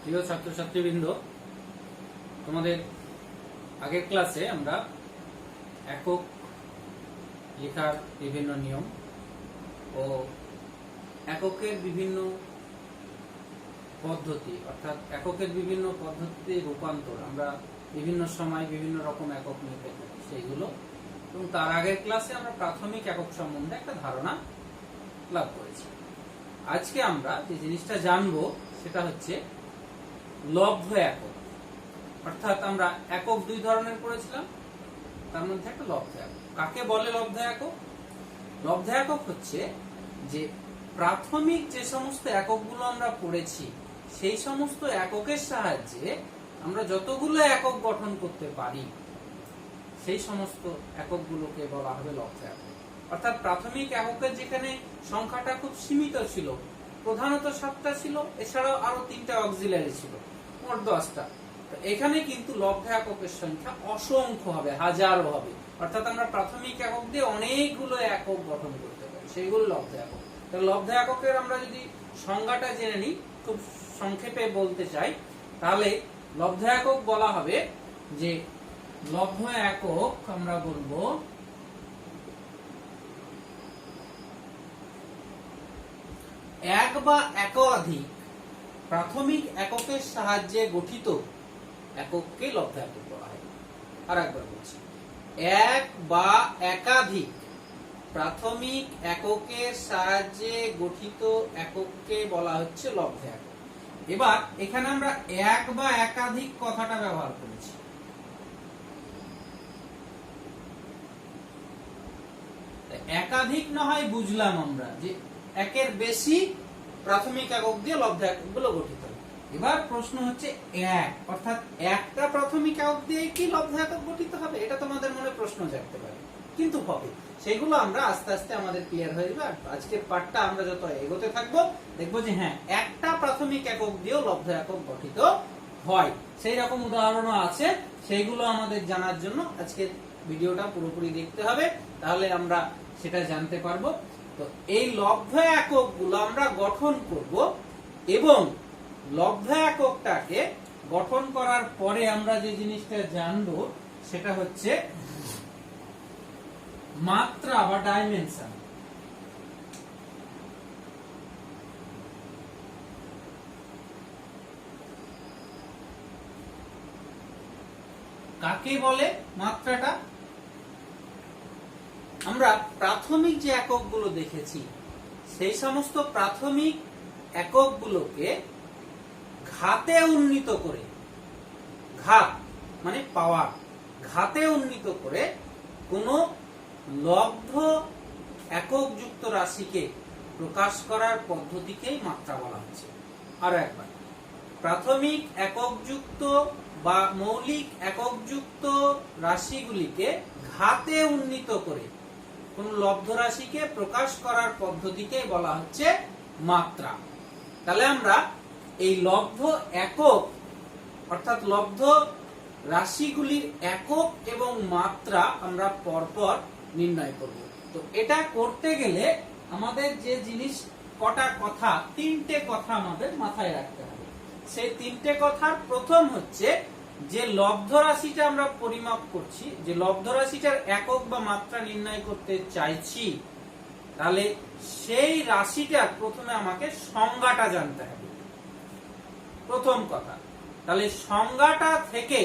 প্রিয় ছাত্রছাত্রীবৃন্দ, তোমাদের আগের ক্লাসে আমরা একক লেখার বিভিন্ন নিয়ম ও এককের বিভিন্ন পদ্ধতি অর্থাৎ এককের বিভিন্ন পদ্ধতিতে রূপান্তর আমরা বিভিন্ন সময় বিভিন্ন রকম একক নিয়ে থাকি সেইগুলো, এবং তার আগের ক্লাসে আমরা প্রাথমিক একক সম্বন্ধে একটা ধারণা লাভ করেছি। আজকে আমরা যে জিনিসটা জানবো সেটা হচ্ছে লব্ধ একক। অর্থাৎ আমরা একক দুই ধরনের পড়েছিলাম, তার মধ্যে একটা লব্ধ একক। কাকে বলে লব্ধ একক? লব্ধ একক হচ্ছে যে প্রাথমিক যে সমস্ত এককগুলো আমরা পড়েছি সেই সমস্ত এককের সাহায্যে আমরা যতগুলো একক গঠন করতে পারি সেই সমস্ত এককগুলোকে বলা হবে লব্ধ একক। অর্থাৎ প্রাথমিক এককের যেখানে সংখ্যাটা খুব সীমিত ছিল, প্রধানত 7টা ছিল, এছাড়াও আরো 3টা অক্সিলারি ছিল, মোট 10টা। এখানে কিন্তু লব্ধ এককের সংখ্যা অসংখ্য হবে, হাজারো হবে। অর্থাৎ আমরা প্রাথমিক একক দিয়ে অনেকগুলো একক গঠন করতে পারি, সেইগুলো লব্ধ একক। লব্ধ এককের আমরা যদি সংজ্ঞাটা জেনে নিই, খুব সংক্ষেপে বলতে চাই, তাহলে লব্ধ একক বলা হবে যে লব্ধ একক আমরা বলবো এক বা একাধিক প্রাথমিক এককের সাহায্যে গঠিত একককে লব্ধ একক বলা হয়। আর একবার বলছি, এক বা একাধিক প্রাথমিক এককের সাহায্যে গঠিত একককে বলা হচ্ছে লব্ধ একক। এবার এখানে আমরা এক বা একাধিক কথাটা ব্যবহার করেছি। একাধিক না হয় বুঝলাম আমরা যে একের বেশি প্রাথমিক একক দিয়ে লব্ধ এককগুলো গঠিত। এবার প্রশ্ন হচ্ছে এক, অর্থাৎ একটা প্রাথমিক একক দিয়ে কি লব্ধ একক গঠিত হবে? এটা তোমাদের মনে প্রশ্ন জাগতে পারে, কিন্তু হবে। সেগুলো আমরা আস্তে আস্তে আমাদের ক্লিয়ার হয়ে যাবে। আজকের পাঠটা আমরা যত এগোতে থাকবো দেখবো যে হ্যাঁ, একটা প্রাথমিক একক দিয়েও লব্ধ একক গঠিত হয়। সেই রকম উদাহরণও আছে, সেইগুলো আমাদের জানার জন্য আজকের ভিডিওটা পুরোপুরি দেখতে হবে, তাহলে আমরা সেটা জানতে পারবো। তো এই লব্ধ এককগুলো আমরা গঠন করব, এবং লব্ধ এককটাকে গঠন করার পরে আমরা যে জিনিসটা জানবো সেটা হচ্ছে মাত্রা বা ডাইমেনশন। কাকে বলে মাত্রাটা? আমরা প্রাথমিক যে এককগুলো দেখেছি সেই সমস্ত প্রাথমিক এককগুলোকে ঘাতে উন্নীত করে, ঘাত মানে পাওয়ার, ঘাতে উন্নীত করে কোন লব্ধ একক যুক্ত রাশিকে প্রকাশ করার পদ্ধতিকেই মাত্রা বলা হচ্ছে। আরো একবার, প্রাথমিক একক যুক্ত বা মৌলিক একক যুক্ত রাশিগুলিকে ঘাতে উন্নীত করে কোন লব্ধ রাশিকে প্রকাশ করার পদ্ধতিকে বলা হচ্ছে মাত্রা। তাহলে আমরা এই লব্ধ একক অর্থাৎ লব্ধ রাশিগুলির একক এবং মাত্রা আমরা পরপর নির্ণয় করব। তো এটা করতে গেলে আমাদের যে জিনিস কটা কথা, 3টে কথা আমাদের মাথায় রাখতে হবে। সেই 3টে কথার প্রথম হচ্ছে যে লব্ধ রাশিটা আমরা পরিমাপ করছি, যে লব্ধ রাশিটার একক বা মাত্রা নির্ণয় করতে চাইছি, তাহলে সেই রাশিটার প্রথমে আমাকে সংজ্ঞাটা জানতে হবে, প্রথম কথা। তাহলে সংজ্ঞাটা থেকে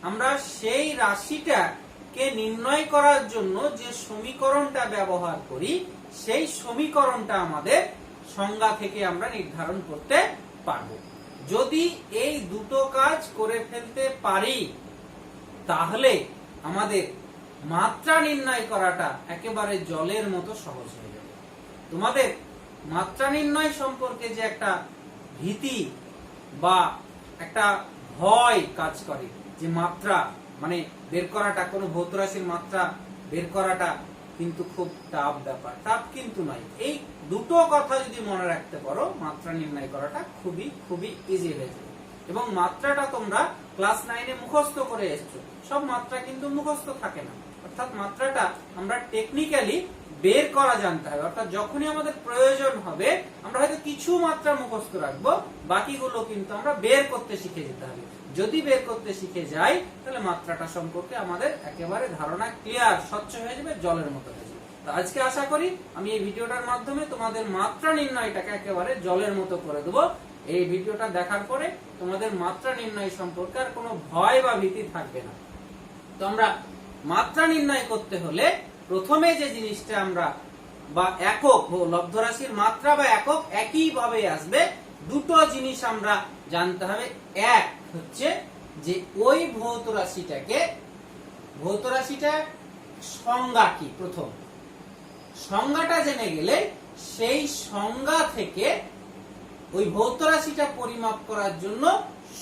আমরা সেই রাশিটাকে নির্ণয় করার জন্য যে সমীকরণটা ব্যবহার করি সেই সমীকরণটা আমাদের সংজ্ঞা থেকে আমরা নির্ধারণ করতে পারবো। যদি এই দুটো কাজ করে ফেলতে পারি তাহলে আমাদের মাত্রা নির্ণয় করাটা একেবারে জলের মতো সহজ হয়ে যাবে। তোমাদের মাত্রা নির্ণয় সম্পর্কে যে একটা ভীতি বা একটা ভয় কাজ করে, যে মাত্রা মানে বের করাটা, কোনো ভৌত রাশির মাত্রা বের করাটা কিন্তু খুব টাফ ব্যাপার। টাফ কিন্তু নয়, এই দুটো কথা যদি মনে রাখতে পারো মাত্রা নির্ণয় করাটা খুবই খুবই ইজি হয়ে যাবে। এবং মাত্রাটা তোমরা ক্লাস 9-এ মুখস্থ করে এসছো, সব মাত্রা কিন্তু মুখস্থ থাকে না। অর্থাৎ মাত্রাটা আমরা টেকনিক্যালি বের করা জানতে হবে। অর্থাৎ যখনই আমাদের প্রয়োজন হবে আমরা হয়তো কিছু মাত্রা মুখস্থ রাখবো, বাকিগুলো কিন্তু আমরা বের করতে শিখে যেতে হবে। যদি বের করতে শিখে যাই তাহলে মাত্রাটা সম্পর্কে আমাদের একেবারে ধারণা ক্লিয়ার, স্বচ্ছ হয়ে যাবে, জলের মতো হয়ে যাবে। তো আজকে আশা করি আমি এই ভিডিওটার মাধ্যমে তোমাদের মাত্রা নির্ণয়টাকে একেবারে জলের মতো করে দেবো। এই ভিডিওটা দেখার পরে তোমাদের মাত্রা নির্ণয় সম্পর্কে আর কোনো ভয় বা ভীতি থাকবে না। তো আমরা মাত্রা নির্ণয় করতে হলে প্রথমে যে জিনিসটা আমরা বা একক লব্ধ রাশির মাত্রা বা একক একই ভাবে আসবে, দুটো জিনিস আমরা জানতে হবে। এক হচ্ছে যে ওই ভৌত রাশিটা সংজ্ঞা কি, প্রথম সংজ্ঞাটা জেনে গেলে সেই সংজ্ঞা থেকে ওই ভৌত রাশিটা পরিমাপ করার জন্য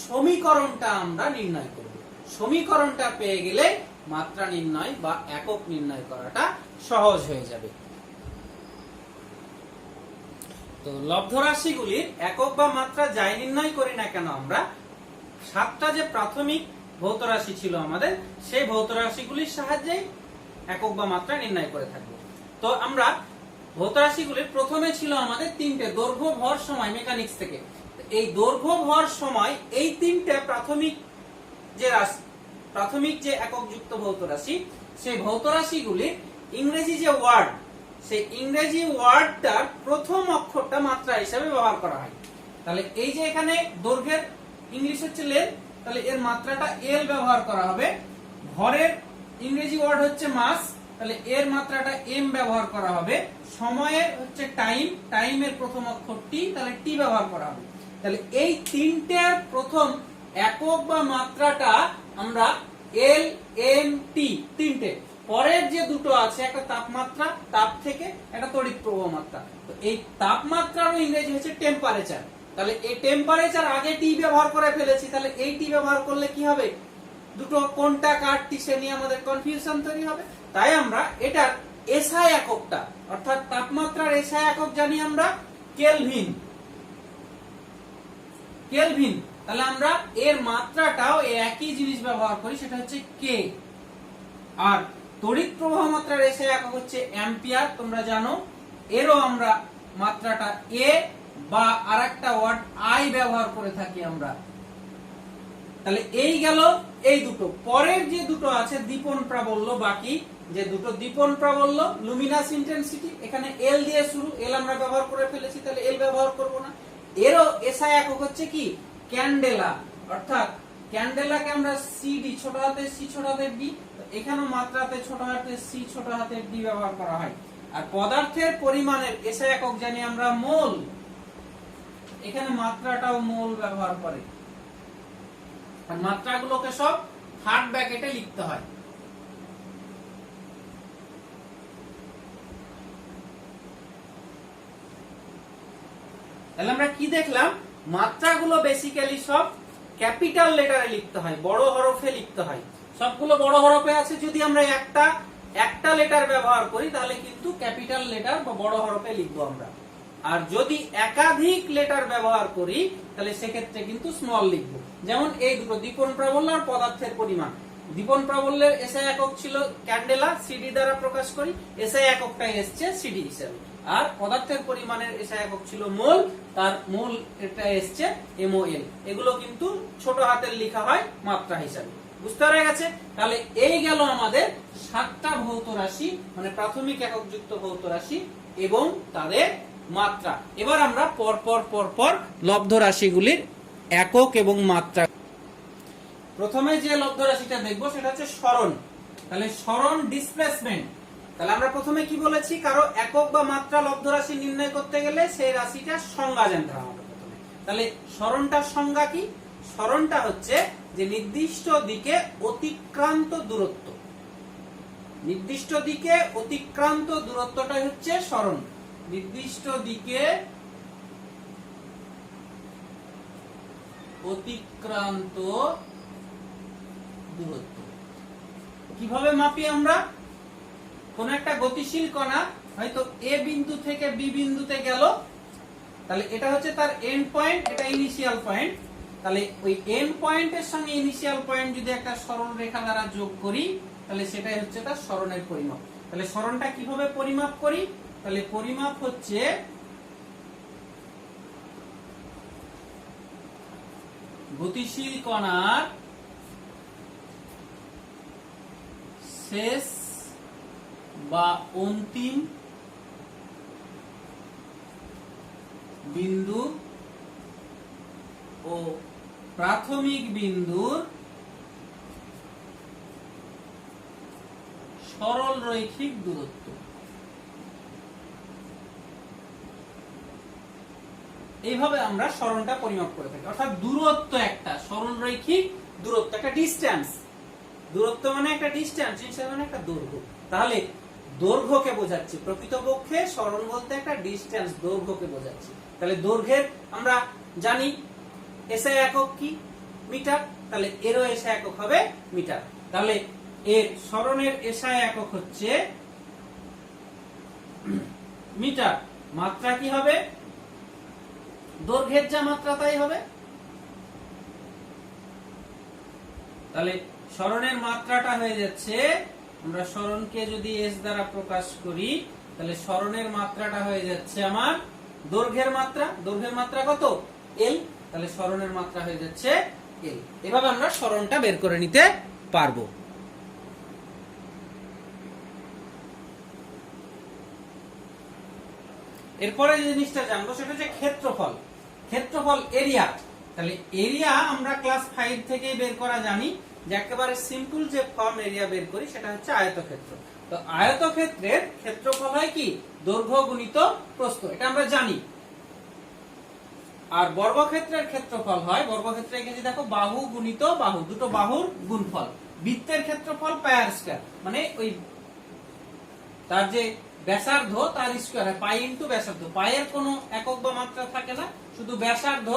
সমীকরণটা আমরা নির্ণয় করব। সমীকরণটা পেয়ে গেলে মাত্রা নির্ণয় বা একক নির্ণয় করাটা সহজ হয়ে যাবে। তো লব্ধ রাশিগুলির একক বা মাত্রা যাই নির্ণয় করি না কেন আমরা, 7টা যে প্রাথমিক ভৌত রাশি ছিল আমাদের, সেই ভৌত রাশিগুলির সাহায্যে একক বা মাত্রা নির্ণয় করে থাকবো। তো আমরা ভৌত রাশিগুলির প্রথমে ছিল আমাদের 3টে, দৈর্ঘ্য, ভর, সময়, মেকানিক্স থেকে। এই দৈর্ঘ্য, ভর, সময় এই 3টে প্রাথমিক যে একক যুক্ত ভৌত রাশি, সেই ভৌত রাশিগুলির ইংরেজি যে ওয়ার্ড, সেই ইংরেজি ওয়ার্ডটার প্রথম অক্ষরটা মাত্রা হিসেবে ব্যবহার করা হয়। তাহলে এই যে এখানে দৈর্ঘ্যের ইংলিশ হচ্ছে লেন, তাহলে এর মাত্রাটা এল ব্যবহার করা হবে। ভরের ইংরেজি ওয়ার্ড হচ্ছে মাস, তাহলে এর মাত্রাটা এম ব্যবহার করা হবে। সময়ের হচ্ছে টাইম, টাইমের প্রথম অক্ষর টি, তাহলে টি ব্যবহার করা হবে। তাহলে এই 3টের প্রথম একক বা মাত্রাটা আমরা এল, এম, টি 3টে। পরের যে দুটো আছে, একটা তাপমাত্রা, তাপ থেকে, একটা তড়িৎ প্রবাহ মাত্রা। তো এই তাপমাত্রারও ইংরেজি হচ্ছে টেম্পারেচার। তাহলে এই টেম্পারেচার আগে টি ব্যবহার করে ফেলেছি, তাহলে এই টি ব্যবহার করলে কি হবে, দুটো কোনটা কারটি সে নিয়ে আমাদের কনফিউশন তৈরি হবে। তাই আমরা এটার এসআই এককটা, অর্থাৎ তাপমাত্রার এসআই একক জানি আমরা কেলভিন। তাহলে আমরা এর মাত্রাটাও একই জিনিস ব্যবহার করি, সেটা হচ্ছে কে। আর তড়িৎ প্রবাহ মাত্রার এসআই একক হচ্ছে অ্যাম্পিয়ার, তোমরা জানো। এরও আমরা মাত্রাটা এ বা আরেকটা ওয়ার্ড আই ব্যবহার করে থাকি আমরা। তাহলে এই গেল এই দুটো। পরের যে দুটো আছে দীপন প্রাবল্য, বাকি যে দুটো দীপন প্রাবল্য, লুমিনাস ইন্টেন্সিটি, এখানে এল দিয়ে শুরু, এল আমরা ব্যবহার করে ফেলেছি, তাহলে এল ব্যবহার করব না। এরও এসআই একক হচ্ছে কি ক্যান্ডেলা, অর্থাৎ ক্যান্ডেলাকে আমরা সিডি, ছোট হাতের সি ছোট হাতের ডি, এখানেও মাত্রাতে ছোট হাতের সি ছোট হাতের ডি ব্যবহার করা হয়। আর পদার্থের পরিমাণের এসআই একক জানি আমরা মোল, এখানে মাত্রাটাও মোল ব্যবহার করে। আর মাত্রাগুলোকে সব থার্ড ব্র্যাকেটে লিখতে হয়। তাহলে আমরা কি দেখলাম, মাত্রাগুলো বেসিক্যালি সব ক্যাপিটাল লেটারে লিখতে হয়, বড় হরফে লিখতে হয়। সবগুলো বড় হরফে আছে। যদি আমরা একটা লেটার ব্যবহার করি তাহলে কিন্তু ক্যাপিটাল লেটার বা বড় হরফে লিখবো আমরা। আর যদি একাধিক লেটার ব্যবহার করি তাহলে সেক্ষেত্রে কিন্তু স্মল লিখবো। যেমন এই দুটো দীপন প্রাবল্য আর পদার্থের পরিমাণ। দীপন প্রাবল্যের এসআই একক ছিল ক্যান্ডেলা, সিডি দ্বারা প্রকাশ করি, এসআই এককটা এসছে সিডি হিসেবে। আর পদার্থের পরিমাণের এসআই একক ছিল মোল, তার মোল এটা এসছে এমওএল। এগুলো কিন্তু ছোট হাতের লেখা হয় মাত্রা হিসাবে। বুঝতে পারা গেছে? তাহলে এই গেল আমাদের 7টা ভৌত রাশি, মানে প্রাথমিক একক যুক্ত ভৌত রাশি এবং তাদের মাত্রা। এবার আমরা পরপর লব্ধ রাশিগুলির একক এবং মাত্রা। প্রথমে যে লব্ধ রাশিটা দেখবো সেটা হচ্ছে সরণ। তাহলে সরণ ডিসপ্লেসমেন্ট। তাহলে আমরা প্রথমে কি বলেছি, কারো একক বা মাত্রা লব্ধ রাশি নির্ণয় করতে গেলে সেই রাশিটার সংজ্ঞা জানতে হবে আমাদের প্রথমে। তাহলে সরণটার সংজ্ঞা কি? সরণটা হচ্ছে যে নির্দিষ্ট দিকে অতিক্রান্ত দূরত্ব। নির্দিষ্ট দিকে অতিক্রান্ত দূরত্বটাই হচ্ছে সরণ। নির্দিষ্ট দিকে অতিক্রান্ত দূরত্ব কিভাবে মাপি আমরা? কোন একটা গতিশীল কণা হয়তো এ বিন্দু থেকে বি বিন্দুতে গেল, তাহলে এটা হচ্ছে তার এন্ড পয়েন্ট, এটা ইনিশিয়াল পয়েন্ট। তাহলে ওই এন্ড পয়েন্টের সঙ্গে ইনিশিয়াল পয়েন্ট যদি একটা সরল রেখা দ্বারা যোগ করি তাহলে সেটাই হচ্ছে তার সরণের পরিমাপ। তাহলে সরণটা কিভাবে পরিমাপ করি? তাহলে পরিমাপ হচ্ছে গতিশীল কণার শেষ বা অন্তিম বিন্দু ও প্রাথমিক বিন্দুর সরল রৈখিক দূরত্ব। এইভাবে আমরা সরণটা পরিমাপ করে থাকি, অর্থাৎ দূরত্ব একটা সরল রৈখিক দূরত্ব, একটা ডিসটেন্স। দূরত্ব মানে একটা ডিসটেন্স, ডিসটেন্স মানে একটা দৈর্ঘ্য। তাহলে দৈর্ঘ্যকে বোঝাচ্ছি, প্রকৃতপক্ষে সরণ বলতে একটা ডিসটেন্স, দৈর্ঘ্যকে বোঝাচ্ছি। তাহলে দৈর্ঘ্যের আমরা জানি এসআই একক কি, মিটার। তাহলে এরও এসআই একক হবে মিটার। তাহলে এর সরণের এসআই একক হচ্ছে মিটার। মাত্রা কি হবে? দৈর্ঘ্যের যা মাত্রা তাই হবে। তাহলে সরণের মাত্রাটা হয়ে যাচ্ছে, আমরা সরণকে যদি এস দ্বারা প্রকাশ করি তাহলে সরণের মাত্রাটা হয়ে যাচ্ছে আমার দৈর্ঘ্যের মাত্রা। দৈর্ঘ্যের মাত্রা কত? এল। তাহলে সরণের মাত্রা হয়ে যাচ্ছে এল। এভাবে আমরা সরণটা বের করে নিতে পারবো। এরপরে যে জিনিসটা জানবো সেটা হচ্ছে ক্ষেত্রফল। ক্ষেত্রফল, এরিয়া। তাহলে এরিয়া আমরা ক্লাস 5 থেকেই বের করা জানি, যে একেবারে সিম্পল যে ফর্ম এরিয়া বের করি সেটা হচ্ছে আয়তক্ষেত্র। তো আয়তক্ষেত্রের ক্ষেত্রফল হয় কি? দৈর্ঘ্য গুণিত প্রস্থ, এটা আমরা জানি। আর বর্গক্ষেত্রের ক্ষেত্রফল হয়, বর্গক্ষেত্রে এঁকেছি দেখো, বাহু গুণিত বাহু, দুটো বাহুর গুণফল। বৃত্তের ক্ষেত্রফল পাই আর স্কয়ার, মানে ওই তার যে ব্যাসার্ধ তার স্কয়ার হয়, পাই ইনটু ব্যাসার্ধ। পায়ের কোনো একক বা মাত্রা থাকে না, শুধু ব্যাসার্ধ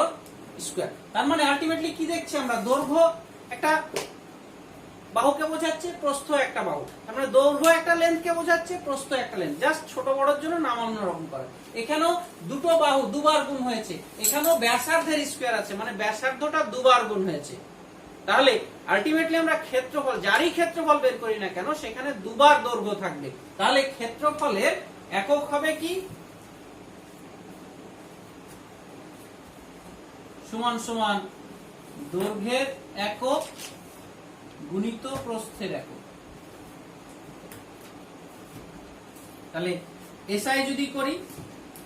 স্কয়ার। তার মানে আলটিমেটলি কি দেখছি আমরা? দৈর্ঘ্য একটা বাহুকে বোঝাচ্ছে, প্রস্থ একটা বাহু। তার মানে দৈর্ঘ্য একটা লেন্থকে বোঝাচ্ছে, প্রস্থ একটা লেন্থ। জাস্ট ছোট বড়র জন্য নাম অন্যরকম করে। এখানেও দুটো বাহু দুবার গুণ হয়েছে, এখানেও ব্যাসার্ধের স্কয়ার আছে, মানে ব্যাসার্ধটা দুবার গুণ হয়েছে। তাহলে আলটিমেটলি আমরা ক্ষেত্রফল, যারই ক্ষেত্রফল বের করি না কেন, সেখানে দুবার দৈর্ঘ্য থাকবে। তাহলে ক্ষেত্রফলের একক হবে কি? সমান সমান দৈর্ঘ্যের একক গুণিত প্রস্থের একক। তাহলে এসআই যদি করি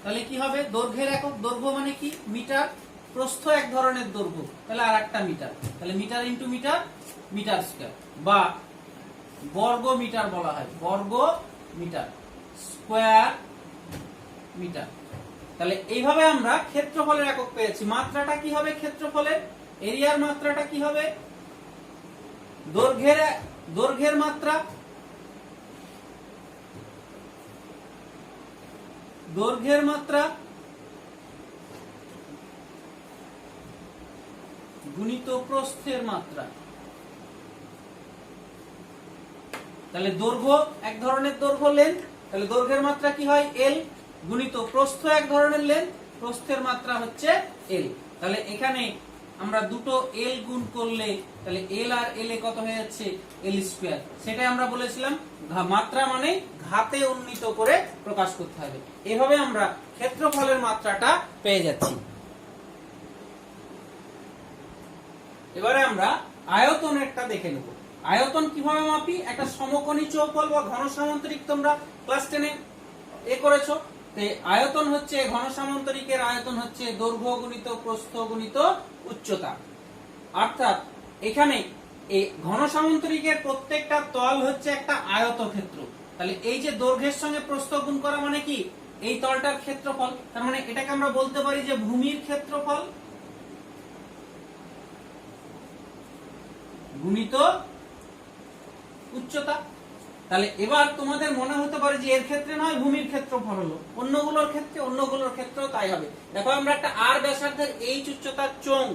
তাহলে কি হবে? দৈর্ঘ্যের একক, দৈর্ঘ্য মানে কি? মিটার। প্রস্থ এক ধরনের দৈর্ঘ্য, তাহলে আর একটা মিটার। তাহলে metre into metre, metre square, বা বর্গ মিটার বলা হয়, বর্গ মিটার, স্কয়ার মিটার। তাহলে এইভাবে আমরা ক্ষেত্রফলের একক পেয়েছি। মাত্রাটা কি হবে ক্ষেত্রফলের? এরিয়ার মাত্রাটা কি হবে? দৈর্ঘ্যের মাত্রা, দৈর্ঘ্যের মাত্রা গুণিত প্রস্থের মাত্রা। তাহলে দৈর্ঘ্য এক ধরনের দৈর্ঘ্য, লেন্থ। তাহলে দৈর্ঘ্যের মাত্রা কি হয়? এল, গুণিত প্রস্থ এক ধরনের লেন্থ, প্রস্থের মাত্রা হচ্ছে এল। তাহলে এখানে আমরা দুটো এল গুণ করলে তাহলে এল আর এল এ কত হয়ে যাচ্ছে? এল স্কয়ার। সেটাই আমরা বলেছিলাম মাত্রা মানে ঘাতে উন্নীত করে প্রকাশ করতে হবে। এভাবে আমরা ক্ষেত্রফলের মাত্রাটা পেয়ে যাচ্ছি। এবারে আমরা আয়তনেরটা দেখে নেব। আয়তন কিভাবে মাপি? একটা সমকোণী চৌকোণ বা ঘন সামান্তরিক, তোমরা ক্লাস 10 এ করেছো। আয়তন হচ্ছে, ঘন সামান্তরিকের আয়তন হচ্ছে দৈর্ঘ্য গুণিত প্রস্থ গুণিত উচ্চতা। অর্থাৎ এখানে এই ঘন সামান্তরিকের প্রত্যেকটা তল হচ্ছে একটা আয়তক্ষেত্র। তাহলে এই যে দৈর্ঘ্যের সঙ্গে প্রস্থ গুণ করা মানে কি? এই তলটার ক্ষেত্রফল। তার মানে এটাকে আমরা বলতে পারি যে ভূমির ক্ষেত্রফল গুণিত উচ্চতা। তাহলে এবার তোমাদের মনে হতে পারে যে এর ক্ষেত্রে নয় ভূমির ক্ষেত্রফল হলো, অন্যগুলোর ক্ষেত্রেও তাই হবে। দেখো আমরা একটা আর ব্যাসার্ধের এইচ উচ্চতার চোঙ,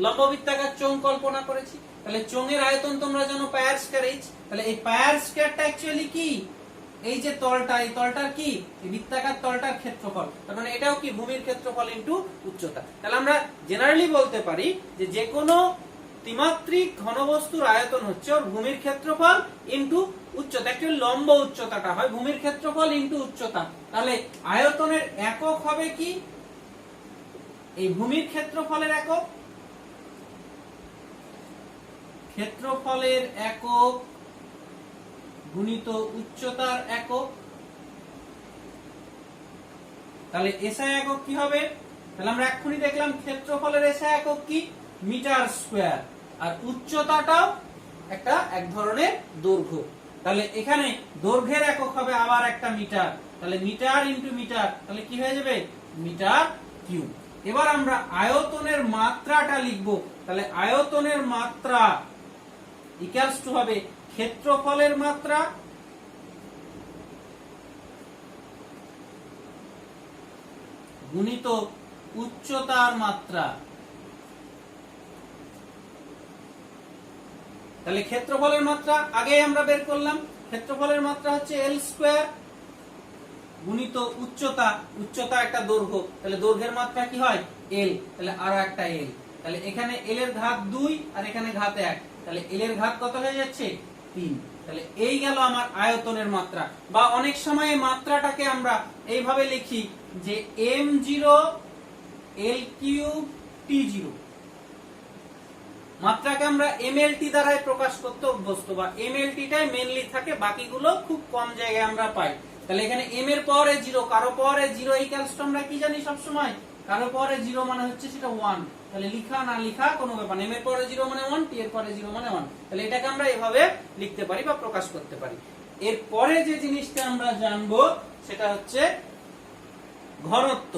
লম্ববৃত্তাকার চোঙ কল্পনা করেছি। তাহলে চোঙের আয়তন তোমরা জানো পাই আর স্কয়ার এইচ। তাহলে এই পাই আর স্কয়ারটা অ্যাকচুয়ালি কি? এই যে তলটা, এই তলটার কি? এই বৃত্তাকার তলটার ক্ষেত্রফল। তার মানে এটাও কি? ভূমির ক্ষেত্রফল ইনটু উচ্চতা। তাহলে আমরা জেনারেলি বলতে পারি যে যেকোনো ত্রিমাত্রিক ঘনবস্তুর আয়তন হচ্ছে ওর ভূমির ক্ষেত্রফল ইনটু উচ্চতা। অ্যাকচুয়ালি লম্ব উচ্চতাটা হয় ভূমির ক্ষেত্রফল ইনটু উচ্চতা। তাহলে আয়তনের একক হবে কি? এই ভূমির ক্ষেত্রফলের একক ক্ষেত্রফলের একক গুণিত উচ্চতার একক। তাহলে এসআই একক কি হবে? তাহলে আমরা এক্ষুনি দেখলাম ক্ষেত্রফলের এসআই একক কি? Metre square. আর উচ্চতাটাও এক ধরনের দৈর্ঘ্য। তাহলে এখানে দৈর্ঘ্যের একক হবে আবার একটা মিটার। তাহলে মিটার ইন্টু মিটার, তাহলে কি হয়ে যাবে? Metre cube. এবার আমরা আয়তনের মাত্রাটা লিখব। তাহলে আয়তনের মাত্রা ইকুয়ালস টু হবে ক্ষেত্রফলের মাত্রা গুণিত উচ্চতার মাত্রা। তাহলে ক্ষেত্রফলের মাত্রা আগে আমরা বের করলাম। ক্ষেত্রফলের মাত্রা হচ্ছে এল স্কয়ার গুণিত উচ্চতা। উচ্চতা একটা দৈর্ঘ্য, তাহলে দৈর্ঘ্যের মাত্রা কি হয়? এল। তাহলে আরো একটা এল। তাহলে এখানে এল এর ঘাত 2 আর এখানে ঘাত 1। তাহলে এল এর ঘাত কত হয়ে যাচ্ছে? 3। তাহলে এই গেল আমার আয়তনের মাত্রা। বা অনেক সময় এই মাত্রাটাকে আমরা এইভাবে লিখি যে m0 l³ t0। মাত্রাকে আমরা mlt দ্বারাই প্রকাশ করতে অভ্যস্ত, বা mlt টাই মেইনলি থাকে, বাকিগুলো খুব কম জায়গায় আমরা পাই। তাহলে এখানে m এর পাওয়ারে 0, কারো পাওয়ারে 0 ইকুয়ালস টু আমরা কি জানি সব সময়? কারো পাওয়ারে 0 মানে হচ্ছে সেটা 1। তাহলে লিখা না লিখা কোনো ব্যাপার না। m এর পাওয়ারে 0 মানে 1, t এর পাওয়ারে 0 মানে 1। তাহলে এটাকে আমরা এভাবে লিখতে পারি বা প্রকাশ করতে পারি। এর পরে যে জিনিসটা আমরা জানবো সেটা হচ্ছে ঘনত্ব।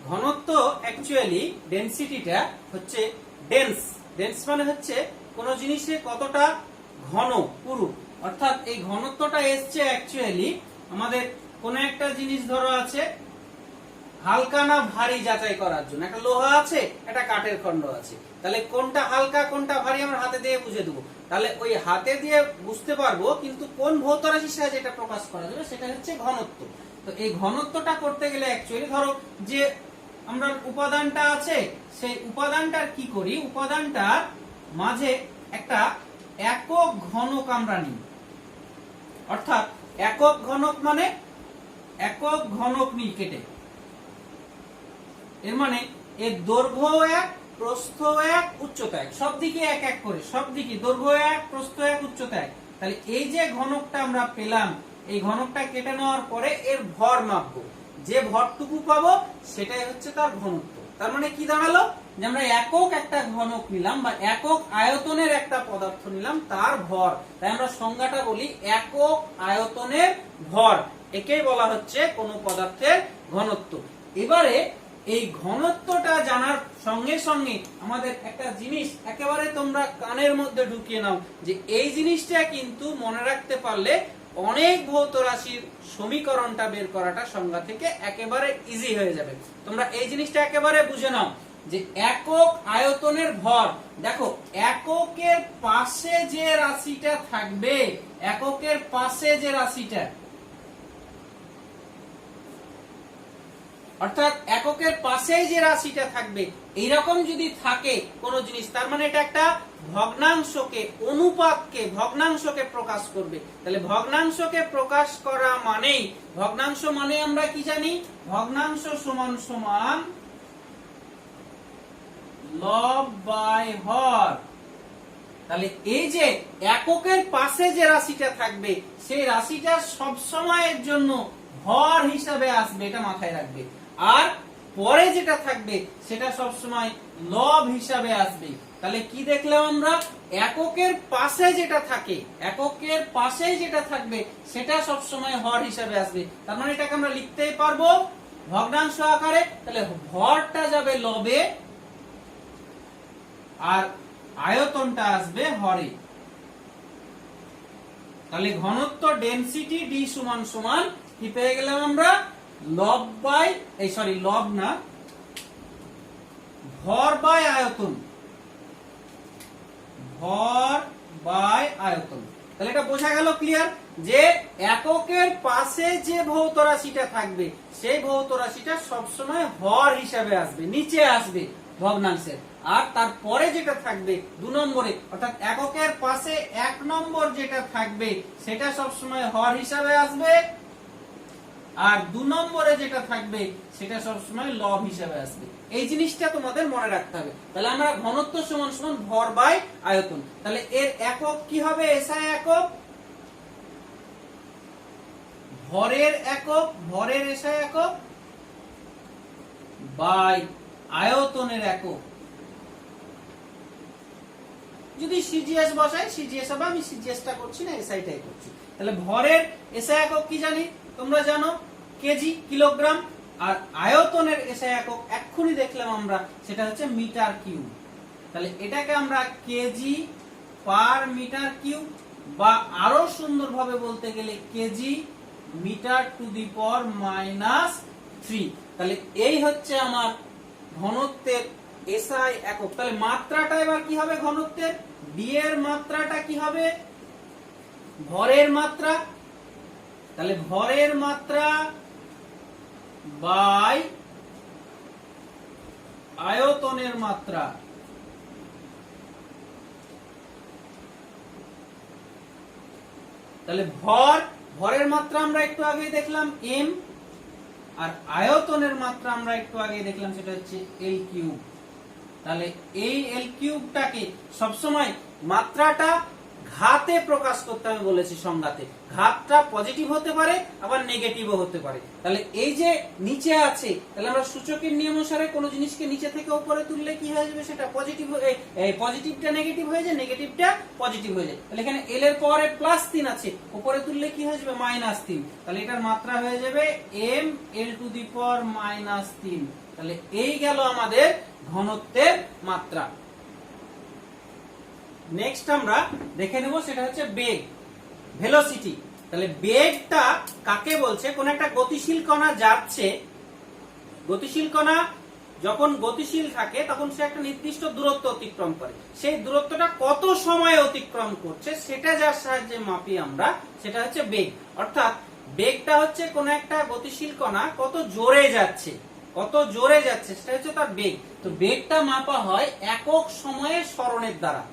ঘনত্ব অ্যাকচুয়ালি ডেনসিটিটা হচ্ছে ডেন্স। ডেন্স মানে হচ্ছে কোন জিনিসে কতটা ঘন, পুরু। অর্থাৎ এই ঘনত্বটা এসছে অ্যাকচুয়ালি আমাদের কোন একটা জিনিস ধরো আছে হালকা না ভারী যাচাই করার জন্য। একটা লোহা আছে, একটা কাঠের খন্ড আছে। তাহলে কোনটা হালকা কোনটা ভারী আমরা হাতে দিয়ে বুঝে দেবো। তাহলে ওই হাতে দিয়ে বুঝতে পারবো, কিন্তু কোন ভৌত রাশির সাহায্যে এটা প্রকাশ করা যাবে সেটা হচ্ছে ঘনত্ব। তো এই ঘনত্বটা করতে গেলে অ্যাকচুয়ালি ধরো যে আমরা উপাদানটা আছে, সেই উপাদানটার কি করি? উপাদানটার মাঝে একটা একক ঘনক আমরা নিই। অর্থাৎ একক ঘনক মানে একক ঘনক নিই কেটে। এর মানে এর দৈর্ঘ্য 1, প্রস্থ 1, উচ্চতা 1, সব দিকে এক এক করে, সব দিকে দৈর্ঘ্য 1, প্রস্থ 1, উচ্চতা 1। তাহলে এই যে ঘনকটা আমরা পেলাম, এই ঘনকটা কেটে নেওয়ার পরে এর ভর মাপবো। যে ভরটুকু পাবো সেটাই হচ্ছে তার ঘনত্ব। তার মানে কি দাঁড়ালো? যে আমরা একক একটা ঘনক নিলাম বা একক আয়তনের একটা পদার্থ নিলাম, তার ভর। তাই আমরা সংজ্ঞাটা বলি একক আয়তনের ভর। একেই বলা হচ্ছে কোন পদার্থের ঘনত্ব। এবারে এই ঘনত্বটা জানার সঙ্গে সঙ্গে আমাদের একটা জিনিস একেবারে তোমরা কানের মধ্যে ঢুকিয়ে নাও, যে এই জিনিসটা কিন্তু মনে রাখতে পারলে অনেক ভৌত রাশির সমীকরণটা বের করাটা সংজ্ঞা থেকে একেবারে ইজি হয়ে যাবে। তোমরা এই জিনিসটা একেবারে বুঝে নাও যে একক আয়তনের ভর। দেখো এককের পাশে যে রাশিটা থাকবে, এককের পাশে যে রাশিটা, অর্থাৎ এককের পাশে যে রাশিটা থাকবে, এইরকম যদি থাকে কোন জিনিস, তার মানে এটা একটা ভগ্নাংশকে, অনুপাতকে, ভগ্নাংশকে প্রকাশ করবে। তাহলে ভগ্নাংশকে প্রকাশ করা মানেই, ভগ্নাংশ মানে আমরা কি জানি? ভগ্নাংশ সমান সমান লব বাই হর। তাহলে এই যে এককের পাশে যে রাশিটা থাকবে, সেই রাশিটা সব সময়ের জন্য হর হিসাবে আসবে, এটা মাথায় রাখবে। আর পরে যেটা থাকবে সেটা সব সময় লব হিসাবে আসবে। তাহলে কি দেখলাম আমরা? এককের পাশে যেটা থাকে, এককের পাশে যেটা থাকবে সেটা সব সময় হর হিসাবে আসবে। তার মানে এটাকে আমরা লিখতেই পারবো ভগ্নাংশ আকারে। তাহলে ভরটা যাবে লবে আর আয়তনটা আসবে হরে। তাহলে ঘনত্ব ডেনসিটি ডি সমান সমান কি পেয়ে গেলাম আমরা? লব বাই, লব না, ভর বাই আয়তন। ভর বাই আয়তন। তাহলে এটা বোঝা গেল ক্লিয়ার, যে এককের পাশে যে ভৌত রাশিটা থাকবে সেই ভৌত রাশিটা সবসময় হর হিসাবে আসবে, নিচে আসবে ভগ্নাংশের। আর তারপরে যেটা থাকবে 2 নম্বরে, অর্থাৎ এককের পাশে 1 নম্বর যেটা থাকবে সেটা সবসময় হর হিসাবে আসবে। আর 2 নম্বরে যেটা থাকবে সেটা সবসময় লব হিসাবে আসবে। এই জিনিসটা তোমাদের মনে রাখতে হবে। তাহলে আমরা ঘনত্ব সমান সমান ভর বাই আয়তন, তাহলে এর একক কি হবে? এসআই একক, ভরের একক, ভরের এসআই একক বাই আয়তনের একক। যদি সিজিএস বসাই সিজিএস হবে, আমি সিজিএসটা করছি না, এসআইটাই করছি। তাহলে ভরের এসআই একক কি জানি তোমরা জানো, কেজি, কিলোগ্রাম। আর আয়তনের এসআই একক এক্ষুনি দেখলাম আমরা, সেটা হচ্ছে মিটার কিউব। তাহলে এটাকে আমরা কেজি পার মিটার কিউব, বা আরো সুন্দরভাবে বলতে গেলে কেজি মিটার টু দি পাওয়ার -3। তাহলে এই হচ্ছে আমার ঘনত্বের এসআই একক। তাহলে মাত্রাটা এবার কি হবে ঘনত্বের? বি এর মাত্রাটা কি হবে? ভরের মাত্রা। তাহলে ভরের মাত্রা বাই আয়তনের মাত্রা। তাহলে ভরের মাত্রা আমরা একটু আগে দেখলাম এম, আর আয়তনের মাত্রা আমরা একটু আগে দেখলাম সেটা হচ্ছে এল কিউব। তাহলে এই এল কিউবটাকে সবসময় মাত্রাটা ঘাতে প্রকাশ করতে আমি বলেছি সংজ্ঞাতে। ঘাতটা পজিটিভ হতে পারে আবার নেগেটিভও হতে পারে। তাহলে এই যে নিচে আছে, তাহলে আমরা সূচকের নিয়ম অনুসারে কোন জিনিসকে নিচে থেকে উপরে তুললে কি হয়ে যাবে? সেটা পজিটিভ, পজিটিভটা নেগেটিভ হয়ে যায়, নেগেটিভটা পজিটিভ হয়ে যায়। তাহলে এখানে এল এর পাওয়ারে +3 আছে, উপরে তুললে কি হয়ে যাবে? -3। তাহলে এটার মাত্রা হয়ে যাবে এম এল টু দি পাওয়ার -3। তাহলে এই গেল আমাদের ঘনত্বের মাত্রা। নেক্সট আমরা দেখে নেব সেটা হচ্ছে বেগ, ভেলোসিটি। তাহলে বেগটা কাকে বলছে? কোন একটা গতিশীল কণা যাচ্ছে, গতিশীল কণা যখন গতিশীল থাকে তখন সে একটা নির্দিষ্ট দূরত্ব অতিক্রম করে। সেই দূরত্বটা কত সময় অতিক্রম করছে সেটা যার সাহায্যে মাপি আমরা, সেটা হচ্ছে বেগ। অর্থাৎ বেগটা হচ্ছে কোন একটা গতিশীল কণা কত জোরে যাচ্ছে, কত জোরে যাচ্ছে সেটা হচ্ছে তার বেগ। তো বেগটা মাপা হয় একক সময়ে সরণের দ্বারা।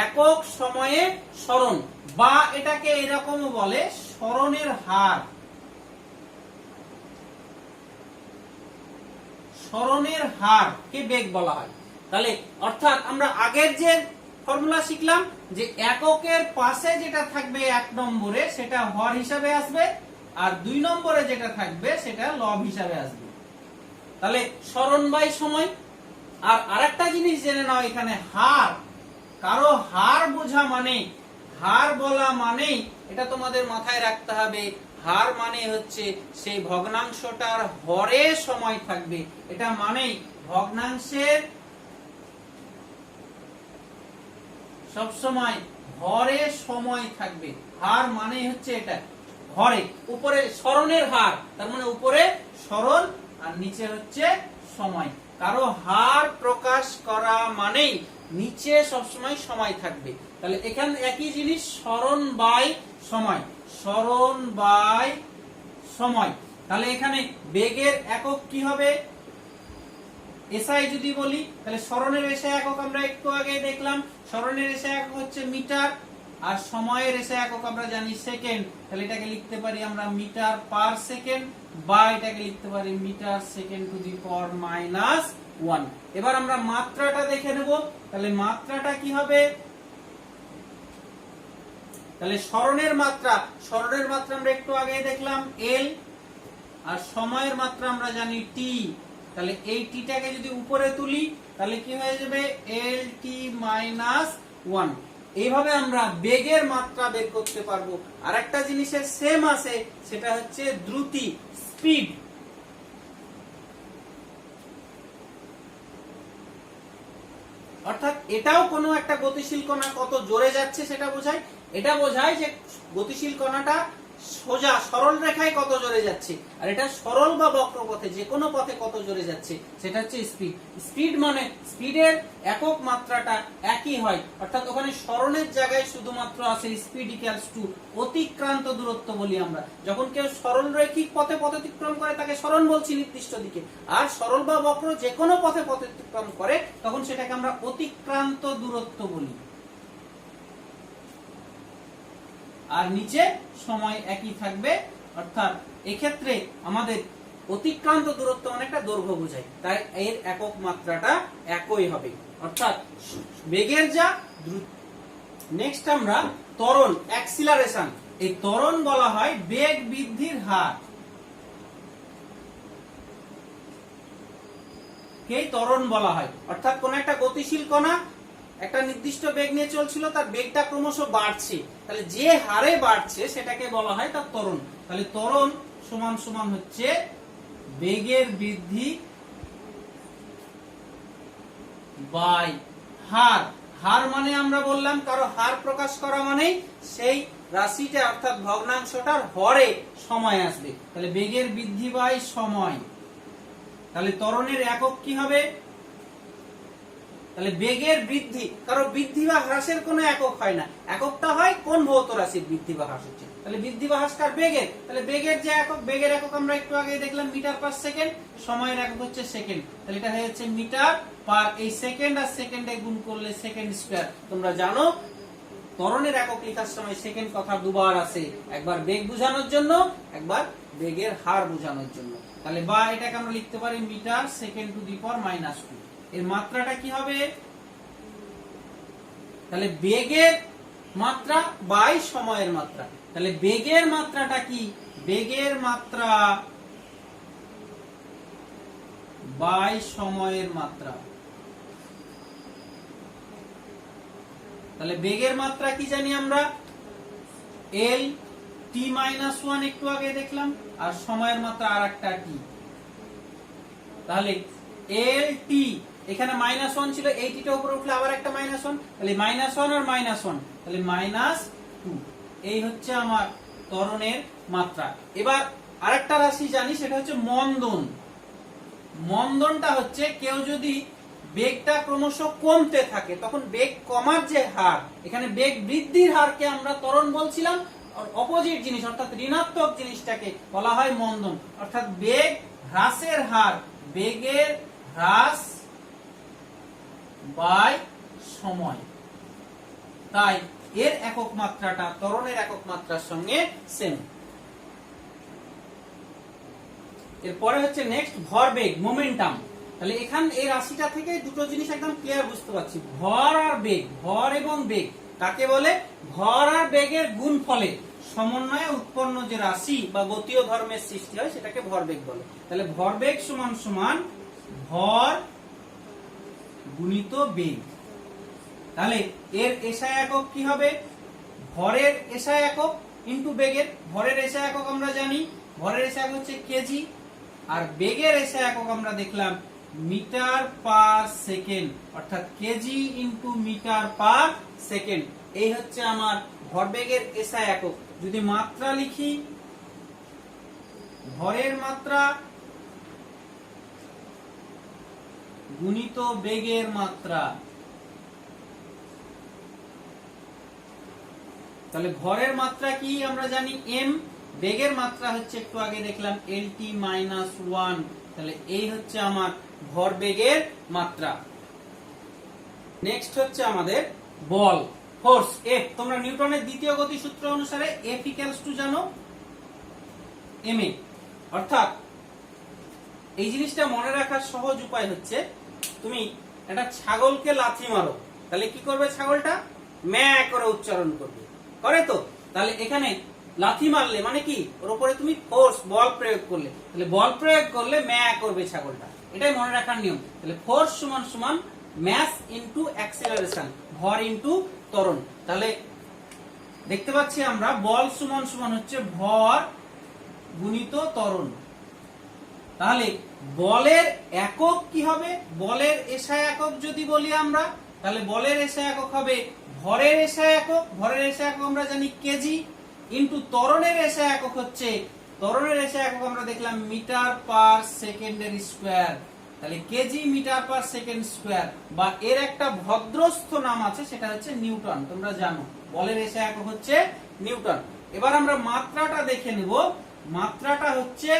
একক সময়ে সরণ, বা এটাকে এরকমও বলে সরণের হার। সরণের হার কে বেগ বলা হয়। তাহলে অর্থাৎ আমরা আগের যে ফর্মুলা শিখলাম যে এককের পাশে যেটা থাকবে 1 নম্বরে সেটা হর হিসাবে আসবে, আর 2 নম্বরে যেটা থাকবে সেটা লব হিসাবে আসবে। তাহলে সরণ বাই সময়। আর আরেকটা জিনিস জেনে নাও, এখানে হার, কারো হার বোঝা মানে, হার বলা মানে এটা তোমাদের মাথায় রাখতে হবে, হার মানে হচ্ছে সেই ভগ্নাংশটার হরে সময় থাকবে। এটা মানেই ভগ্নাংশের সবসময় হরে সময় থাকবে। হার মানে হচ্ছে এটা হরে, উপরে সরণের হার, তার মানে উপরে সরণ আর নিচে হচ্ছে সময়। কারো হার প্রকাশ করা মানেই নিচে সবসময় সময় থাকবে। তাহলে এখানে একই জিনিস, সরণ বাই সময়, সরণ বাই সময়। তাহলে এখানে বেগের একক কি হবে? এসআই যদি বলি, তাহলে সরণের এসআই একক আমরা একটু আগে দেখলাম, সরণের এসআই একক হচ্ছে মিটার, আর সময়ের এসআই একক আমরা জানি সেকেন্ড। তাহলে এটাকে লিখতে পারি আমরা মিটার পার সেকেন্ড, বা এটাকে লিখতে পারি মিটার সেকেন্ড টু দি পাওয়ার -1। এবার আমরা মাত্রাটা দেখে নেব। তাহলে মাত্রাটা কি হবে? তাহলে সরণের মাত্রা, সরণের মাত্রা আমরা একটু আগে দেখলাম এল, আর সময়ের মাত্রা আমরা জানি টি। তাহলে এই টিটাকে যদি উপরে তুলি তাহলে কি হয়ে যাবে? এল টি -1। এইভাবে আমরা বেগের মাত্রা বের করতে পারবো। আর একটা জিনিসের সেম আছে, সেটা হচ্ছে দ্রুতি, স্পিড। অর্থাৎ এটাও কোনো একটা গতিশীল কণা কত জোরে যাচ্ছে সেটা বোঝায়। এটা বোঝায় যে গতিশীল কণাটা সোজা সরল রেখায় কত জোরে যাচ্ছে, আর এটা সরল বা বক্রপথে যে কোনো পথে কত জোরে যাচ্ছে সেটা হচ্ছে স্পিড। স্পিড মানে স্পিডের একক মাত্রাটা একই হয়, অর্থাৎ ওখানে সরণের জায়গায় শুধুমাত্র আছে স্পিড ইকুয়ালস টু অতিক্রান্ত দূরত্ব বলি আমরা। যখন কেউ সরল রৈখিক পথে পথ অতিক্রম করে তাকে সরণ বলছি নির্দিষ্ট দিকে, আর সরল বা বক্র যে কোনো পথে পথ অতিক্রম করে তখন সেটাকে আমরা অতিক্রান্ত দূরত্ব বলি। আর নিচে সময় একই থাকবে, অর্থাৎ এক্ষেত্রে আমাদের অতিক্রান্ত দূরত্ব অনেকটা দৈর্ঘ্য বোঝায়, তাই এর একক মাত্রাটা একই হবে, অর্থাৎ বেগের যা দ্রুত। নেক্সট আমরা ত্বরণ, অ্যাক্সিলারেশন। এই ত্বরণ বলা হয় বেগ বৃদ্ধির হার, কে ত্বরণ বলা হয়। অর্থাৎ কোন একটা গতিশীল কণা একটা নির্দিষ্ট বেগ নিয়ে চলছিল, তার বেগটা ক্রমশ বাড়ছে, তাহলে যে হারে বাড়ছে সেটাকে বলা হয় তার ত্বরণ। তাহলে ত্বরণ সমান সমান হচ্ছে বেগের বৃদ্ধি বাই হার। হার মানে আমরা বললাম কারো হার প্রকাশ করা মানে সেই রাশিটা অর্থাৎ ভগ্নাংশটার হরে সময় আসবে, তাহলে বেগের বৃদ্ধি বাই সময়। তাহলে ত্বরণের একক কি হবে? তাহলে বেগের বৃদ্ধি, কারণ বৃদ্ধি বা হ্রাসের কোনো একক হয় না, এককটা হয় কোন ভৌত রাশির বৃদ্ধি বা হ্রাস হচ্ছে। তাহলে বৃদ্ধি বা হ্রাস কার? বেগের। তাহলে বেগের যে একক, বেগের একক আমরা একটু আগে দেখলাম মিটার পার সেকেন্ড, সময়ের একক হচ্ছে সেকেন্ড, তাহলে এটা হয়ে যাচ্ছে মিটার পার, এই সেকেন্ড আর সেকেন্ডে গুণ করলে সেকেন্ড স্কয়ার। তোমরা জানো ত্বরণের একক লেখার সময় সেকেন্ড কথা দুবার আসে, একবার বেগ বোঝানোর জন্য, একবার বেগের হার বোঝানোর জন্য। তাহলে বা এটাকে আমরা লিখতে পারি মিটার সেকেন্ড টু দি পাওয়ার -2। এর মাত্রাটা কি হবে? তাহলে বেগের মাত্রা বাই সময়ের মাত্রা। তাহলে বেগের মাত্রাটা কি? বেগের মাত্রা বাই সময়ের মাত্রা। তাহলে বেগের মাত্রা কি জানি আমরা? এল টি -1 একটু আগে দেখলাম, আর সময়ের মাত্রা আর একটা টি। তাহলে এল টি, এখানে -1 ছিল, এই টিটা উপরে উঠলে আবার একটা -1, তাহলে -1 আর -1, তাহলে -2। এই হচ্ছে আমার ত্বরণের মাত্রা। এবার আরেকটা রাশি জানি, সেটা হচ্ছে মন্দন। মন্দনটা হচ্ছে কেউ যদি বেগটা ক্রমশ কমতে থাকে, তখন বেগ কমার যে হার, এখানে বেগ বৃদ্ধির হারকে আমরা ত্বরণ বলছিলাম, আর অপোজিট জিনিস অর্থাৎ ঋণাত্মক জিনিসটাকে বলা হয় মন্দন। অর্থাৎ বেগ হ্রাসের হার, বেগের হ্রাস বাই সময়, তাই এর একক মাত্রাটা ত্বরণের একক মাত্রার সঙ্গে সেম। এরপরে হচ্ছে নেক্সট ভরবেগ, মোমেন্টাম। তাহলে এখান এই রাশিটা থেকে দুটো জিনিস একদম ক্লিয়ার বুঝতে পারছি, ভর আর বেগ। ভর এবং বেগ কাকে বলে? ভর আর বেগের গুণফলে সমন্বয়ে উৎপন্ন যে রাশি বা গতীয় ধর্মের সৃষ্টি হয় সেটাকে ভরবেগ বলে। তাহলে ভরবেগ সমান সমান ভর গুণিত বেগ। তাহলে এর এসআই একক কি হবে? ভরের এসআই একক ইনটু বেগের। ভরের এসআই একক আমরা জানি, ভরের এসআই একক হচ্ছে কেজি, আর বেগের এসআই একক আমরা দেখলাম মিটার পার সেকেন্ড, অর্থাৎ KG into metre per second. এই হচ্ছে আমার ভরবেগের এসআই একক। যদি মাত্রা লিখি, ভরের মাত্রা গুণিত বেগের মাত্রা, তাহলে ভরের মাত্রা কি আমরা জানি এম, বেগের মাত্রা হচ্ছে একটু আগে দেখলাম এলটি -1, তাহলে এই হচ্ছে আমার ভরবেগের মাত্রা। নেক্সট হচ্ছে আমাদের বল, ফোর্স এফ। তোমরা নিউটনের দ্বিতীয় গতি সূত্র অনুসারে এফ ইকুয়ালস টু জানো এম এ। অর্থাৎ এই জিনিসটা মনে রাখার সহজ উপায় হচ্ছে, তুমি একটা ছাগলকে লাথি মারো, তাহলে কি করবে? ছাগলটা ম্যা করে উচ্চারণ করবে, করে তো? তাহলে এখানে লাথি মারলে মানে কি? ওর উপরে তুমি ফোর্স, বল প্রয়োগ করলে, তাহলে বল প্রয়োগ করলে ম্যা করবে ছাগলটা, এটাই মনে রাখার নিয়ম। তাহলে ফোর্স সমান সমান ম্যাস ইনটু অ্যাক্সিলারেশন, ভর ইনটু ত্বরণ। তাহলে দেখতে পাচ্ছি আমরা বল সমান সমান হচ্ছে ভর গুণিত ত্বরণ। তাহলে বলের একক কি হবে? বলের এসআই একক যদি বলি আমরা, তাহলে বলের এসআই একক হবে ভরের এসআই একক। ভরের এসআই একক আমরা জানি কেজি, ইনটু ত্বরণের এসআই একক হচ্ছে, ত্বরণের এসআই একক আমরা দেখলাম মিটার পার সেকেন্ডের স্কয়ার। তাহলে KG metre per second square, বা এর একটা ভদ্রস্থ নাম আছে, সেটা হচ্ছে নিউটন। তোমরা জানো বলের এসআই একক হচ্ছে নিউটন। এবার আমরা মাত্রাটা দেখে নেব। মাত্রাটা হচ্ছে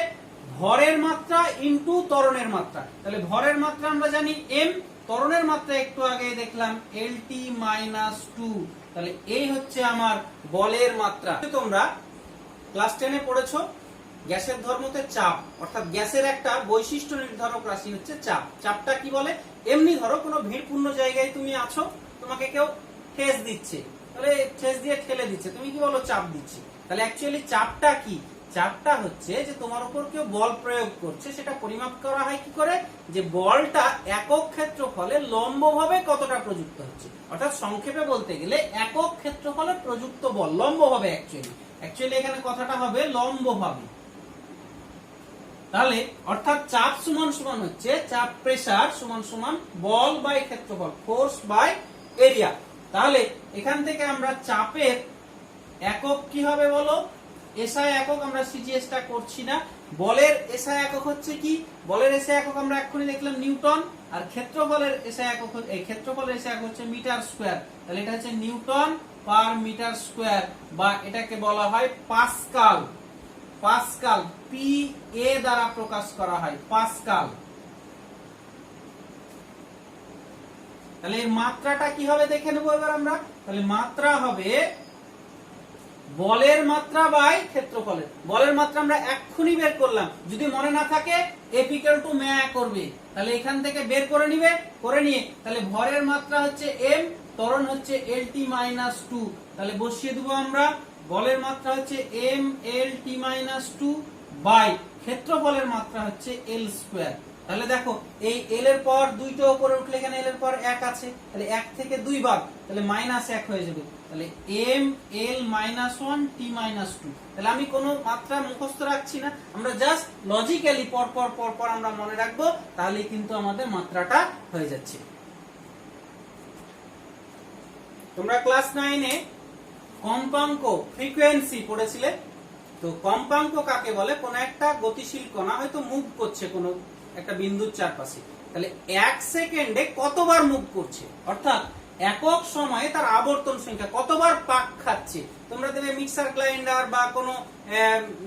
ভরের মাত্রা ইনটু ত্বরণের মাত্রা। তাহলে ভরের মাত্রা আমরা জানি এম, ত্বরণের মাত্রা একটু আগে দেখলাম এলটি -2। তাহলে এই হচ্ছে আমার বলের মাত্রা। তোমরা ক্লাস 10-এ পড়েছো গ্যাসের ধর্মতে চাপ, অর্থাৎ গ্যাসের একটা বৈশিষ্ট্য নির্ধারক রাশি হচ্ছে চাপ। চাপটা কি বলে, এমনি ধরো কোনো ভিড়পূর্ণ জায়গায় তুমি আছো, তোমাকে কেউ ঠেস দিচ্ছে, তাহলে ঠেস দিয়ে ঠেলে দিচ্ছে, তুমি কি বলো, চাপ দিচ্ছে। তাহলে অ্যাকচুয়ালি চাপটা কি, চাপটা হচ্ছে যে তোমার উপর কেউ বল প্রয়োগ করছে, সেটা পরিমাপ করা হয় কি করে, যে বলটা একক ক্ষেত্রফলে লম্বভাবে কতটা প্রযুক্ত হচ্ছে। অর্থাৎ সংক্ষেপে বলতে গেলে একক ক্ষেত্রফলে প্রযুক্ত বল লম্বভাবে, অ্যাকচুয়ালি এখানে কথাটা হবে লম্বভাবে। তাহলে অর্থাৎ চাপ সমান সমান হচ্ছে চাপ প্রেসার সমান সমান বল বাই ক্ষেত্রফল, ফোর্স বাই এরিয়া। তাহলে এখান থেকে আমরা চাপের একক কি হবে বলো, এসআই একক, আমরা সিজিএস টা করছি না। বলের এসআই একক হচ্ছে কি, বলের এসআই একক আমরা এক্ষুনি দেখলাম নিউটন, আর ক্ষেত্রফলের এসআই একক, এই ক্ষেত্রফলের এসআই একক হচ্ছে মিটার স্কয়ার। তাহলে এটা হচ্ছে নিউটন পার মিটার স্কয়ার, বা এটাকে বলা হয় পাস্কাল। পাস্কাল পি এ দ্বারা প্রকাশ করা হয়, পাস্কাল। তাহলে এর মাত্রাটা কি হবে দেখে নেবো এবার আমরা। তাহলে মাত্রা হবে বলের মাত্রা বাই ক্ষেত্রফলের। বলের মাত্রা আমরা এক্ষুনি বের করলাম, যদি মনে না থাকে F = ম্যা করবে, তাহলে এখান থেকে বের করে নিবে, করে নিয়ে তাহলে ভরের মাত্রা হচ্ছে m, ত্বরণ হচ্ছে LT-2, তাহলে বসিয়ে দেবো আমরা। বলের মাত্রা হচ্ছে mLT-2 বাই ক্ষেত্রফলের মাত্রা হচ্ছে L²। তাহলে দেখো এই L এর পর দুইটা উপরে উঠলে এখানে L এর পর 1 আছে, তাহলে 1 থেকে 2 বাদ, তাহলে -1 হয়ে যাবে। তাহলে mL-1T-2। তাহলে আমি কোনো মাত্রা মুখস্থ রাখছি না, আমরা জাস্ট লজিক্যালি পর পর আমরা মনে রাখবো, তাহলে কিন্তু আমাদের মাত্রাটা হয়ে যাচ্ছে। তোমরা ক্লাস 9 এ কম্পাঙ্ক ফ্রিকোয়েন্সি পড়েছিলে। তো কম্পাঙ্ক কাকে বলে, কোন একটা গতিশীল কণা হয়তো মুভ করছে কোন একটা বিন্দুর চারপাশে, তাহলে 1 সেকেন্ডে কতবার মুভ করছে, অর্থাৎ একক সময়ে তার আবর্তন সংখ্যা কতবার পাক খাচ্ছে। তোমরা দেখবে মিক্সার গ্রাইন্ডার বা কোনো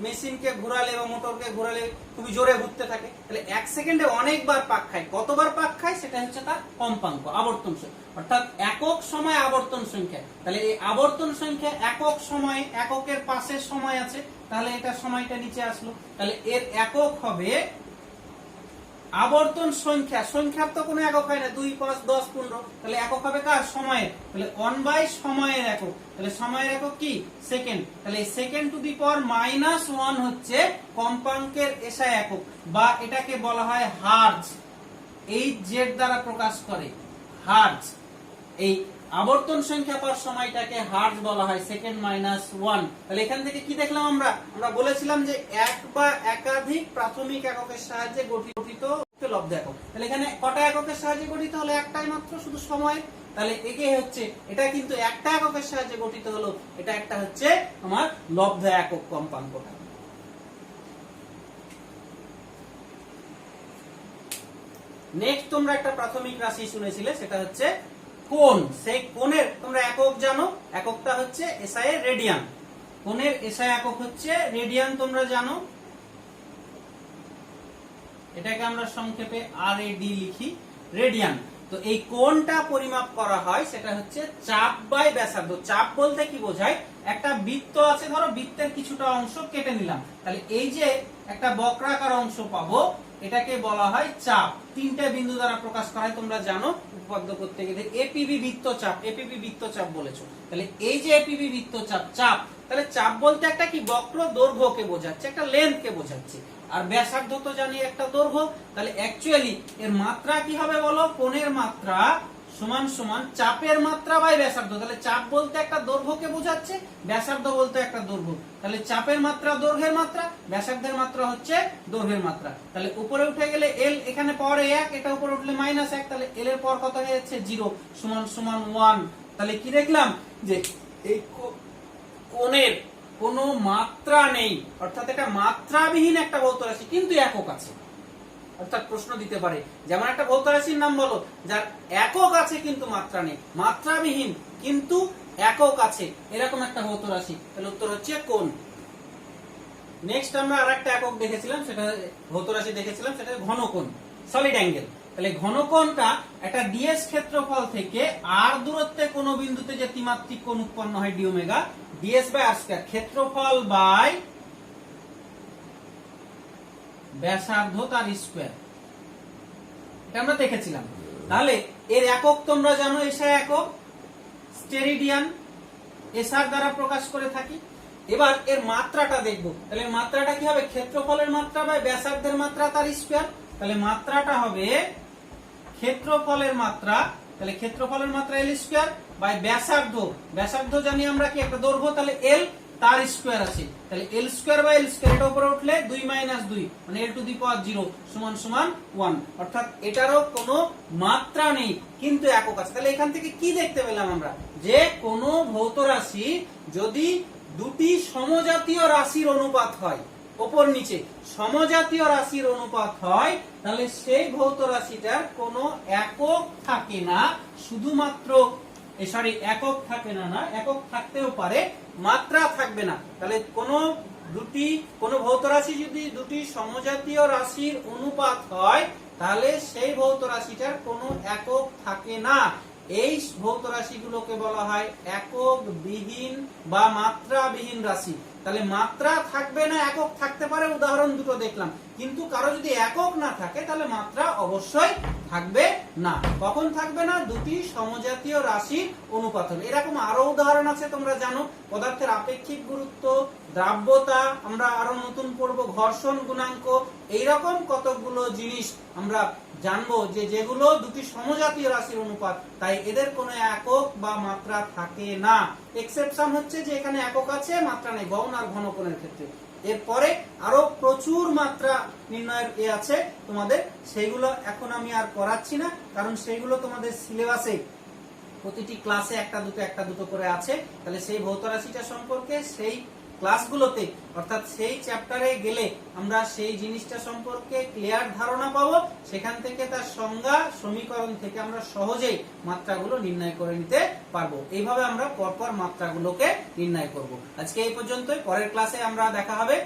মেশিনকে ঘোরালে বা মোটরকে ঘোরালে খুবই জোরে ঘুরতে থাকে, তাহলে 1 সেকেন্ডে অনেকবার পাক খায়, কতবার পাক খায় সেটা হচ্ছে তার কম্পাঙ্ক, আবর্তন সংখ্যা, অর্থাৎ একক সময় আবর্তন সংখ্যা। তাহলে এই আবর্তন সংখ্যা একক সময়ে, এককের পাশের সময় আছে, তাহলে এটা সময়টা নিচে আসলো, তাহলে এর একক হবে আবর্তন সংখ্যা। সংখ্যার তো কোনো একক হয় না, 2, 5, 10, 15, তাহলে একক হবে কার, সময়ের। তাহলে 1 সময়ের একক, তাহলে সময়ের একক কি, সেকেন্ড। তাহলে সেকেন্ড টু দি পাওয়ার -1 হচ্ছে কম্পাঙ্কের এসআই একক, বা এটাকে বলা হয় হার্জ। এই জেড দ্বারা প্রকাশ করে, হার্জ। এই আবর্তন সংখ্যা পার সময়টাকে হার্জ বলা হয়, সেকেন্ড -1। তাহলে এখান থেকে কি দেখলাম আমরা বলেছিলাম যে এক বা একাধিক প্রাথমিক এককের সাহায্যে গঠিত লব্ধ একক। তাহলে এখানে কটা এককের সাহায্যে গঠিত হলো, একটাই মাত্র, শুধু সময়। তাহলে একে হচ্ছে, এটা কিন্তু একটা এককের সাহায্যে গঠিত হলো, এটা একটা হচ্ছে আমার লব্ধ একক কম্পাঙ্কটা। নেক্সট তোমরা একটা প্রাথমিক রাশি শুনেছিলে, সেটা হচ্ছে কোণ। সেই কোণের তোমরা একক জানো, এককটা হচ্ছে এসআই এর রেডিয়ান। কোণের এসআই একক হচ্ছে রেডিয়ান, তোমরা জানো। এটাকে আমরা সংক্ষেপে RAD লিখি, রেডিয়ান। তো এই কোণটা পরিমাপ করা হয়, সেটা হচ্ছে চাপ বাই ব্যাসার্ধ। চাপ বলতে কি বোঝায়, একটা বৃত্ত আছে, ধরো বৃত্তের কিছুটা অংশ কেটে নিলাম, তাহলে এই যে একটা বক্রাকার অংশ পাবো, এটাকে বলা হয় চাপ। 3টে বিন্দু দ্বারা প্রকাশ করা হয়, তোমরা জানো উপপাদ্য করতে গেলে এপিবি বৃত্তচাপ, এপিবি বৃত্তচাপ বলেছো। তাহলে এই যে এপিবি বৃত্তচাপ, চাপ, তাহলে চাপ বলতে একটা কি বক্র দৈর্ঘ্যকে বোঝাচ্ছে, একটা লেন্থকে বোঝাচ্ছে। আর ব্যাসার্ধ তো জানি একটা দৈর্ঘ্য। তাহলে অ্যাকচুয়ালি এর মাত্রা কি হবে বলো, কোণের মাত্রা সমান সমান চাপের মাত্রা বাই ব্যাসার্ধ। তাহলে চাপ বলতে একটা দৈর্ঘ্যকে বোঝাচ্ছে, ব্যাসার্ধ বলতে একটা দৈর্ঘ্য। তাহলে চাপের মাত্রা দৈর্ঘ্যের মাত্রা, ব্যাসার্ধের মাত্রা হচ্ছে দৈর্ঘ্যের মাত্রা। তাহলে উপরে উঠে গেলে L, এখানে পাওয়ারে 1, এটা উপরে উঠলে -1, তাহলে L এর পর কত হয়ে যাচ্ছে 0 সমান সমান 1। তাহলে কি দেখলাম, যে এই কোণের কোনো মাত্রা নেই, অর্থাৎ এটা মাত্রাবিহীন একটা ভৌত রাশি, কিন্তু একক আছে। অর্থাৎ প্রশ্ন দিতে পারে, যেমন একটা ভৌত রাশির নাম বলো যার একক আছে কিন্তু মাত্রা নেই, মাত্রাবিহীন কিন্তু একক আছে, এরকম একটা ভৌত রাশি। তাহলে উত্তর হচ্ছে কোণ। নেক্সট আমরা আরেকটা একক দেখেছিলাম, সেটা ভৌত রাশি দেখেছিলাম, সেটা ঘনকোণ, সলিড অ্যাঙ্গেল। তাহলে ঘনকোণটা একটা ডিএস ক্ষেত্রফল থেকে আর দূরত্বে কোন বিন্দুতে যে ত্রিমাত্রিক কোণ উৎপন্ন হয় D omega, DS by R square, ক্ষেত্রফল বাই ব্যাসার্ধ তার স্কয়ার, এটা আমরা দেখেছিলাম। তাহলে এর একক তোমরা জানো, এসআই একক স্টেরিডিয়ান, এসআর দ্বারা প্রকাশ করে থাকি। এবার এর মাত্রাটা দেখব। তাহলে মাত্রাটা কি হবে? ক্ষেত্রফলের মাত্রা বাই ব্যাসার্ধের মাত্রা তার স্কয়ার। তাহলে মাত্রাটা হবে ক্ষেত্রফলের মাত্রা, তাহলে ক্ষেত্রফলের মাত্রা এল স্কয়ার বাই ব্যাসার্ধ, ব্যাসার্ধ জানি আমরা কি একটা দৈর্ঘ্য, তাহলে এল তার স্কয়ার আছে, তাহলে এল স্কয়ার বাই এল স্কয়ার, এটা উপরে উঠলে 2 - 2 মানে এল টু দি পাওয়ার 0 সমান সমান 1, অর্থাৎ এটারও কোনো মাত্রা নেই কিন্তু একক আছে। তাহলে এখান থেকে কি দেখতে পেলাম আমরা, যে কোনো ভৌত রাশি যদি দুটি সমজাতীয় রাশির অনুপাত হয়, উপর নিচে সমজাতীয় রাশির অনুপাত হয়, তাহলে সেই ভৌত রাশিটার কোনো একক থাকে না, শুধুমাত্র একক থাকে না, একক থাকতেও পারে, মাত্রা থাকবে না। তাহলে কোন ভৌত রাশি যদি দুটি সমজাতীয় রাশির অনুপাত হয়, তাহলে সেই ভৌত রাশিটার কোনো একক থাকে না। এই ভৌত রাশিগুলোকে বলা হয় একক বিহীন বা মাত্রাবিহীন রাশি। তাহলে মাত্রা থাকবে না, একক থাকতে পারে, উদাহরণ দুটো দেখলাম। কিন্তু কারো যদি একক না থাকে তাহলে মাত্রা অবশ্যই থাকবে না। কখন থাকবে না? দুটি সমজাতীয় রাশির অনুপাত হলে। এরকম আরো উদাহরণ আছে, তোমরা জানো, পদার্থের আপেক্ষিক গুরুত্ব, দ্রাব্যতা, আমরা আরো নতুন পড়বো, ঘর্ষণ গুণাঙ্ক, এইরকম কতগুলো জিনিস আমরা জানবো যে যেগুলো দুটি সমজাতীয় রাশির অনুপাত, তাই এদের কোনো একক বা মাত্রা থাকে না। এক্সেপশন হচ্ছে যে এখানে একক আছে, মাত্রা নেই, গৌণ আর ঘনকোণের ক্ষেত্রে। এরপরে আরো প্রচুর মাত্রা নির্ণয়ের আছে তোমাদের, সেইগুলো এখন আমি আর করাচ্ছি না, কারণ সেইগুলো তোমাদের সিলেবাসে প্রতিটি ক্লাসে একটা দুটো করে আছে। তাহলে সেই ভৌত রাশিটা সম্পর্কে সেই ক্লাসগুলোতে, অর্থাৎ সেই চ্যাপ্টারে গেলে আমরা সেই জিনিসটা সম্পর্কে ক্লিয়ার ধারণা পাবো। সেখান থেকে তার সংজ্ঞা, সমীকরণ থেকে আমরা সহজেই মাত্রাগুলো নির্ণয় করে নিতে পারবো। এইভাবে আমরা পরপর মাত্রাগুলোকে নির্ণয় করব। আজকে এই পর্যন্তই, পরের ক্লাসে আমরা দেখা হবে।